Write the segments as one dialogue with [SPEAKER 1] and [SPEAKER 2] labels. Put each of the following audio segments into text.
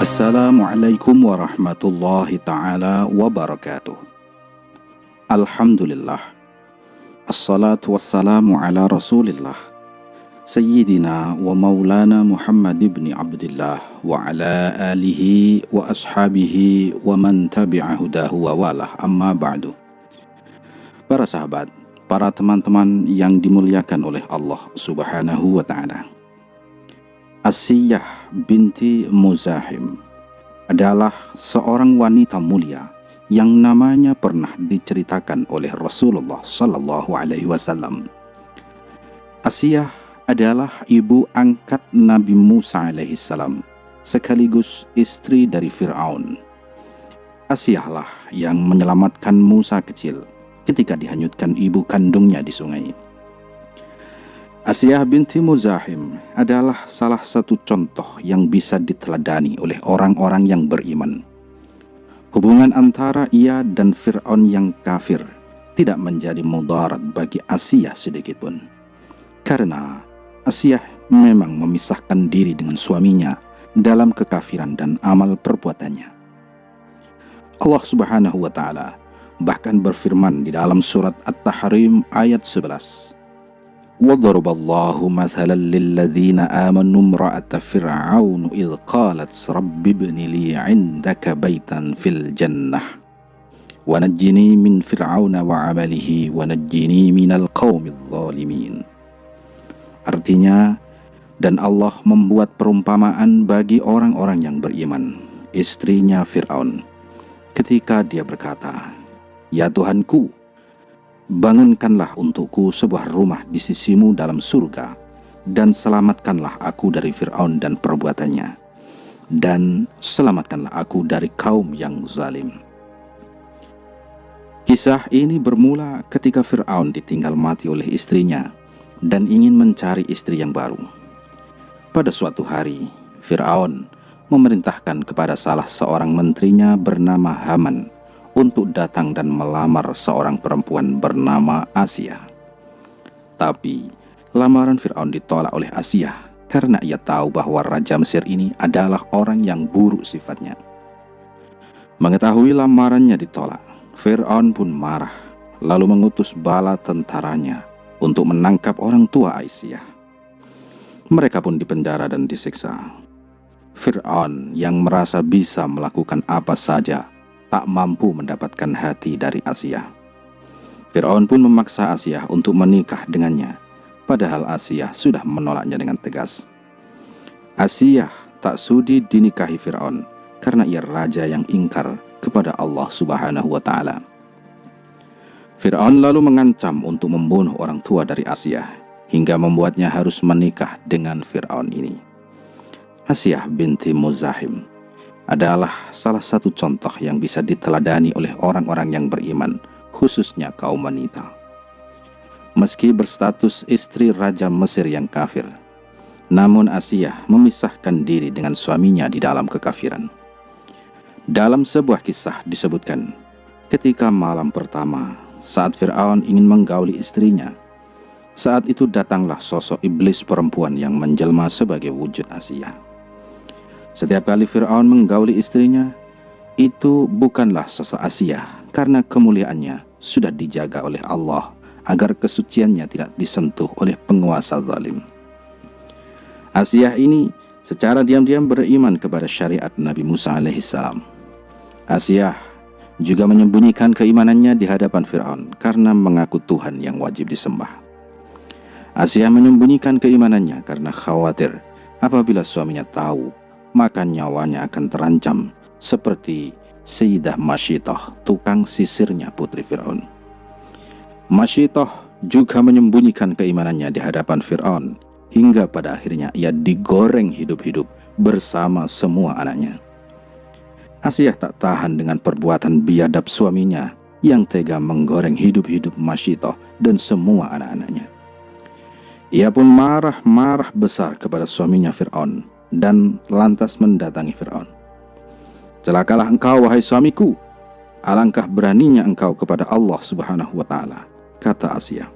[SPEAKER 1] Assalamualaikum warahmatullahi ta'ala wabarakatuh. Alhamdulillah. Assalatu wassalamu ala rasulillah Sayyidina wa maulana Muhammad ibn Abdillah wa ala alihi wa ashabihi wa man tabi'a hudahu wa walah, amma ba'du. Para sahabat, para teman-teman yang dimuliakan oleh Allah subhanahu wa ta'ala, Asiyah binti Muzahim adalah seorang wanita mulia yang namanya pernah diceritakan oleh Rasulullah Sallallahu Alaihi Wasallam. Asiyah adalah ibu angkat Nabi Musa alaihissalam sekaligus istri dari Fir'aun. Asiyahlah yang menyelamatkan Musa kecil ketika dihanyutkan ibu kandungnya di sungai. Asiyah binti Muzahim adalah salah satu contoh yang bisa diteladani oleh orang-orang yang beriman. Hubungan antara ia dan Fir'aun yang kafir tidak menjadi mudarat bagi Asiyah sedikitpun, karena Asiyah memang memisahkan diri dengan suaminya dalam kekafiran dan amal perbuatannya. Allah subhanahu wa ta'ala bahkan berfirman di dalam surat At-Tahrim ayat 11, وَضَرَبَ اللَّهُ مَثَلًا لِلَّذِينَ آمَنُوا امْرَأَةَ فِرْعَوْنَ إِذْ قَالَتْ رَبِّ ابْنِ لِي عِندَكَ بَيْتًا فِي الْجَنَّةِ وَنَجِّنِي مِنْ فِرْعَوْنَ وَعَمَلِهِ وَنَجِّنِي مِنَ الْقَوْمِ الظَّالِمِينَ. Artinya, dan Allah membuat perumpamaan bagi orang-orang yang beriman, istrinya Fir'aun, ketika dia berkata, "Ya Tuhanku, bangunkanlah untukku sebuah rumah di sisimu dalam surga, dan selamatkanlah aku dari Fir'aun dan perbuatannya, dan selamatkanlah aku dari kaum yang zalim." Kisah ini bermula ketika Fir'aun ditinggal mati oleh istrinya dan ingin mencari istri yang baru. Pada suatu hari, Fir'aun memerintahkan kepada salah seorang menterinya bernama Haman untuk datang dan melamar seorang perempuan bernama Asiyah. Tapi lamaran Fir'aun ditolak oleh Asiyah karena ia tahu bahwa Raja Mesir ini adalah orang yang buruk sifatnya. Mengetahui lamarannya ditolak, Fir'aun pun marah, lalu mengutus bala tentaranya untuk menangkap orang tua Asiyah. Mereka pun dipenjara dan disiksa. Fir'aun yang merasa bisa melakukan apa saja tak mampu mendapatkan hati dari Asiyah. Fir'aun pun memaksa Asiyah untuk menikah dengannya, padahal Asiyah sudah menolaknya dengan tegas. Asiyah tak sudi dinikahi Fir'aun karena ia raja yang ingkar kepada Allah subhanahu wa ta'ala. Fir'aun lalu mengancam untuk membunuh orang tua dari Asiyah hingga membuatnya harus menikah dengan Fir'aun ini. Asiyah binti Muzahim adalah salah satu contoh yang bisa diteladani oleh orang-orang yang beriman, khususnya kaum wanita. Meski berstatus istri Raja Mesir yang kafir, namun Asiyah memisahkan diri dengan suaminya di dalam kekafiran. Dalam sebuah kisah disebutkan, ketika malam pertama saat Fir'aun ingin menggauli istrinya, saat itu datanglah sosok iblis perempuan yang menjelma sebagai wujud Asiyah. Setiap kali Fir'aun menggauli istrinya, itu bukanlah sosok Asiyah, karena kemuliaannya sudah dijaga oleh Allah agar kesuciannya tidak disentuh oleh penguasa zalim. Asiyah ini secara diam-diam beriman kepada syariat Nabi Musa alaihissalam. Asiyah juga menyembunyikan keimanannya di hadapan Fir'aun karena mengaku Tuhan yang wajib disembah. Asiyah menyembunyikan keimanannya karena khawatir apabila suaminya tahu, maka nyawanya akan terancam, seperti Sayyidah Masyitoh, tukang sisirnya putri Fir'aun. Masyitoh juga menyembunyikan keimanannya di hadapan Fir'aun, hingga pada akhirnya ia digoreng hidup-hidup bersama semua anaknya. Asiyah tak tahan dengan perbuatan biadab suaminya yang tega menggoreng hidup-hidup Masyitoh dan semua anak-anaknya. Ia pun marah besar kepada suaminya Fir'aun dan lantas mendatangi Fir'aun. "Celakalah engkau, wahai suamiku, alangkah beraninya engkau kepada Allah subhanahu wa ta'ala," kata Asiyah.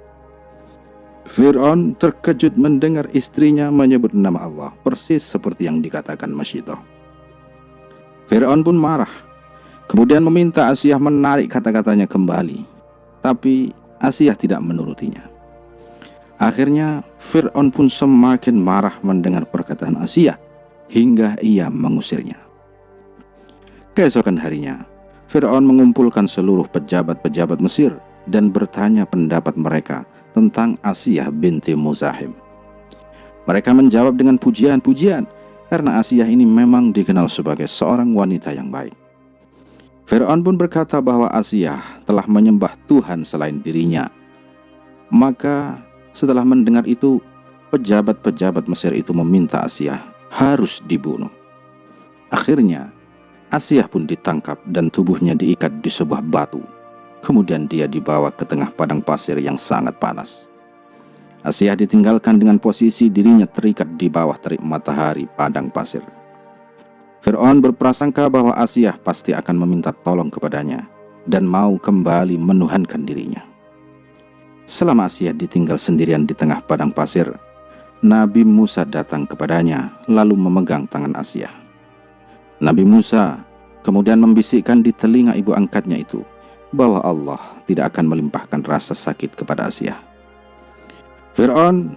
[SPEAKER 1] Fir'aun terkejut mendengar istrinya menyebut nama Allah persis seperti yang dikatakan Masyitoh. Fir'aun pun marah, kemudian meminta Asiyah menarik kata-katanya kembali, tapi Asiyah tidak menurutinya. Akhirnya Fir'aun pun semakin marah mendengar perkataan Asiyah hingga ia mengusirnya. Keesokan harinya, Fir'aun mengumpulkan seluruh pejabat-pejabat Mesir dan bertanya pendapat mereka tentang Asiyah binti Muzahim. Mereka menjawab dengan pujian-pujian karena Asiyah ini memang dikenal sebagai seorang wanita yang baik. Fir'aun pun berkata bahwa Asiyah telah menyembah Tuhan selain dirinya. Maka setelah mendengar itu, pejabat-pejabat Mesir itu meminta Asiyah harus dibunuh. Akhirnya, Asiyah pun ditangkap dan tubuhnya diikat di sebuah batu. Kemudian dia dibawa ke tengah padang pasir yang sangat panas. Asiyah ditinggalkan dengan posisi dirinya terikat di bawah terik matahari padang pasir. Fir'aun berprasangka bahwa Asiyah pasti akan meminta tolong kepadanya dan mau kembali menuhankan dirinya. Selama Asiyah ditinggal sendirian di tengah padang pasir, Nabi Musa datang kepadanya lalu memegang tangan Asiyah. Nabi Musa kemudian membisikkan di telinga ibu angkatnya itu bahwa Allah tidak akan melimpahkan rasa sakit kepada Asiyah. Fir'aun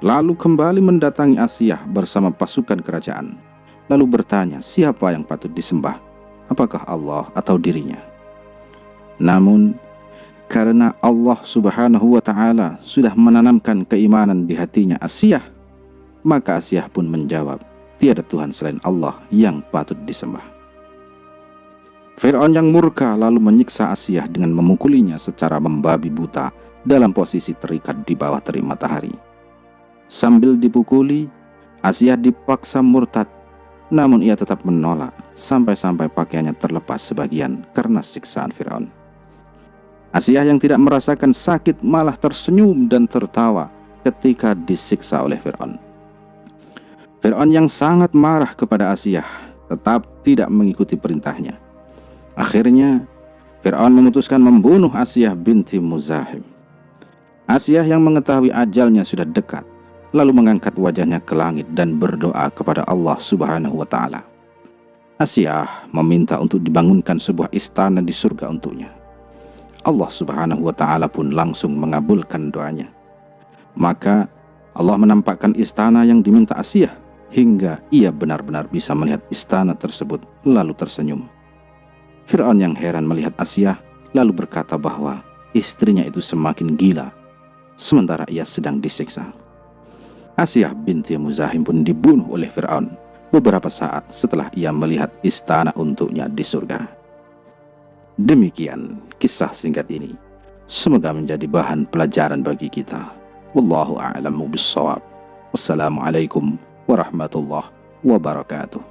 [SPEAKER 1] lalu kembali mendatangi Asiyah bersama pasukan kerajaan, lalu bertanya siapa yang patut disembah, apakah Allah atau dirinya. Namun karena Allah Subhanahu wa Ta'ala sudah menanamkan keimanan di hatinya Asiyah, maka Asiyah pun menjawab, tiada Tuhan selain Allah yang patut disembah. Fir'aun yang murka lalu menyiksa Asiyah dengan memukulinya secara membabi buta dalam posisi terikat di bawah terik matahari. Sambil dipukuli, Asiyah dipaksa murtad, namun ia tetap menolak sampai-sampai pakaiannya terlepas sebagian karena siksaan Fir'aun. Asiyah yang tidak merasakan sakit malah tersenyum dan tertawa ketika disiksa oleh Fir'aun. Fir'aun yang sangat marah kepada Asiyah tetap tidak mengikuti perintahnya. Akhirnya Fir'aun memutuskan membunuh Asiyah binti Muzahim. Asiyah yang mengetahui ajalnya sudah dekat lalu mengangkat wajahnya ke langit dan berdoa kepada Allah Subhanahu wa Ta'ala. Asiyah meminta untuk dibangunkan sebuah istana di surga untuknya. Allah Subhanahu wa Ta'ala pun langsung mengabulkan doanya. Maka Allah menampakkan istana yang diminta Asiyah hingga ia benar-benar bisa melihat istana tersebut lalu tersenyum. Fir'aun yang heran melihat Asiyah lalu berkata bahwa istrinya itu semakin gila sementara ia sedang disiksa. Asiyah binti Muzahim pun dibunuh oleh Fir'aun beberapa saat setelah ia melihat istana untuknya di surga. Demikian kisah singkat ini. Semoga menjadi bahan pelajaran bagi kita. Wallahu a'lamu bissawab. Wassalamualaikum warahmatullahi wabarakatuh.